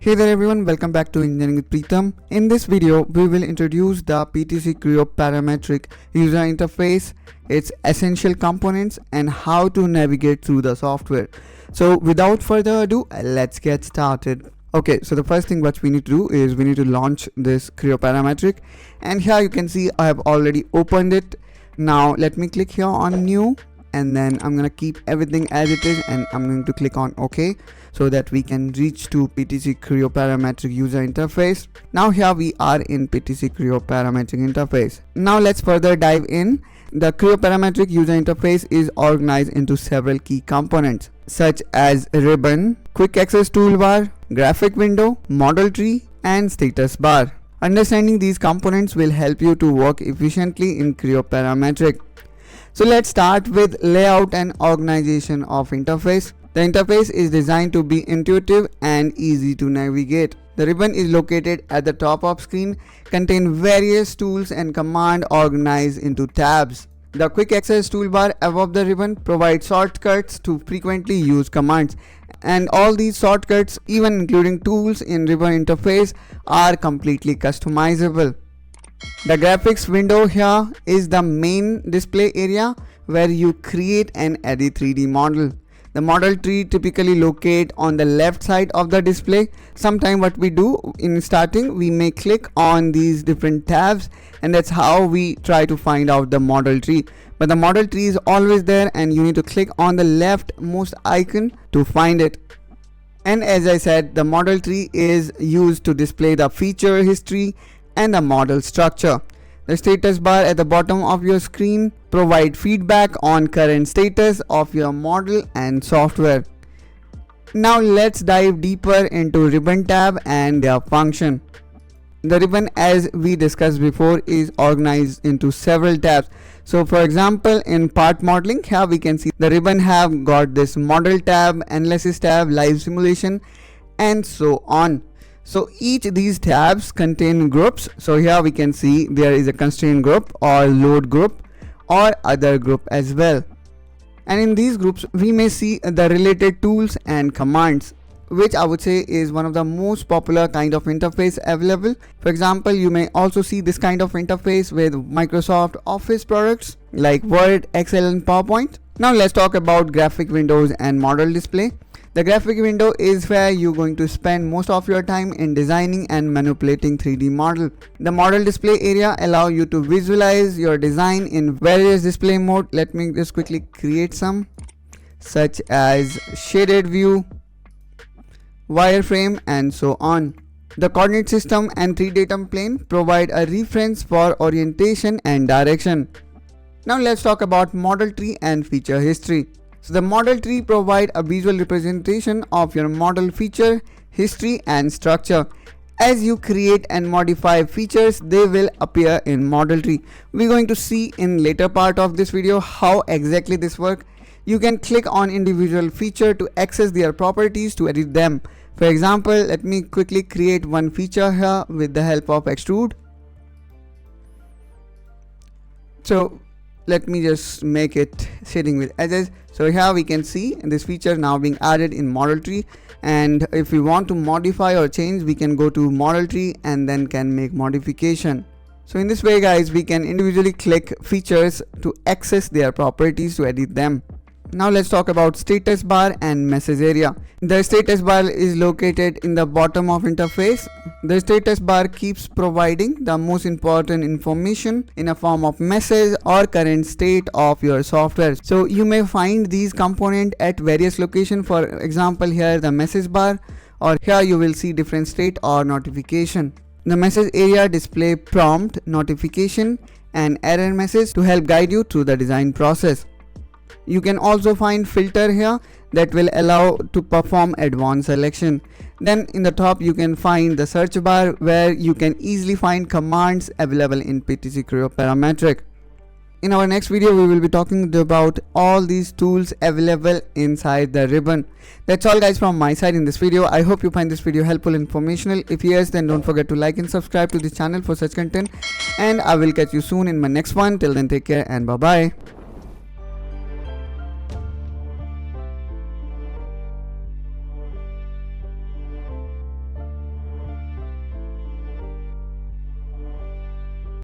Hey there everyone, welcome back to Engineering with Pritam. In this video, we will introduce the PTC Creo Parametric user interface, its essential components and how to navigate through the software. So without further ado, let's get started. Okay, so the first thing what we need to do is we need to launch this Creo Parametric, and here you can see I have already opened it. Now let me click here on new, and then I'm gonna keep everything as it is and I'm going to click on OK so that we can reach to PTC Creo Parametric user interface. Now here we are in PTC Creo Parametric interface. Now let's further dive in. The Creo Parametric user interface is organized into several key components such as ribbon, quick access toolbar, graphic window, model tree and status bar. Understanding these components will help you to work efficiently in Creo Parametric. So let's start with layout and organization of interface. The interface is designed to be intuitive and easy to navigate. The ribbon is located at the top of screen, contain various tools and commands organized into tabs. The quick access toolbar above the ribbon provides shortcuts to frequently used commands, and all these shortcuts, even including tools in ribbon interface, are completely customizable. The graphics window here is the main display area where you create and edit 3D model. The model tree typically locate on the left side of the display. Sometimes what we do in starting, we may click on these different tabs, and that's how we try to find out the model tree. But the model tree is always there and you need to click on the leftmost icon to find it. And as I said, the model tree is used to display the feature history and the model structure. The status bar at the bottom of your screen provide feedback on current status of your model and software. Now let's dive deeper into ribbon tab and their function. The ribbon, as we discussed before, is organized into several tabs. So for example, in part modeling, here we can see the ribbon have got this model tab, analysis tab, live simulation and so on. So each of these tabs contain groups. So here we can see there is a constraint group or load group or other group as well. And in these groups we may see the related tools and commands, which I would say is one of the most popular kind of interface available. For example, you may also see this kind of interface with Microsoft Office products like Word, Excel and PowerPoint. Now let's talk about graphic windows and model display. The graphic window is where you're going to spend most of your time in designing and manipulating 3D model. The model display area allows you to visualize your design in various display mode. Let me just quickly create some, such as shaded view, wireframe and so on. The coordinate system and 3 datum plane provide a reference for orientation and direction. Now let's talk about model tree and feature history. So the model tree provide a visual representation of your model feature, history and structure. As you create and modify features, they will appear in model tree. We're going to see in later part of this video how exactly this works. You can click on individual feature to access their properties to edit them. For example, let me quickly create one feature here with the help of extrude. So let me just make it shading with edges. So here we can see this feature now being added in model tree, and if we want to modify or change, we can go to model tree and then can make modification. So in this way guys, we can individually click features to access their properties to edit them. Now let's talk about status bar and message area. The status bar is located in the bottom of interface. The status bar keeps providing the most important information in a form of message or current state of your software. So you may find these components at various locations. For example, here the message bar, or here you will see different state or notification. The message area display prompt, notification and error message to help guide you through the design process. You can also find filter here that will allow to perform advanced selection. Then in the top you can find the search bar where you can easily find commands available in PTC Creo Parametric. In our next video we will be talking about all these tools available inside the ribbon. That's all guys from my side in this video. I hope you find this video helpful and informational. If yes, then don't forget to like and subscribe to this channel for such content, and I will catch you soon in my next one. Till then, take care and bye bye.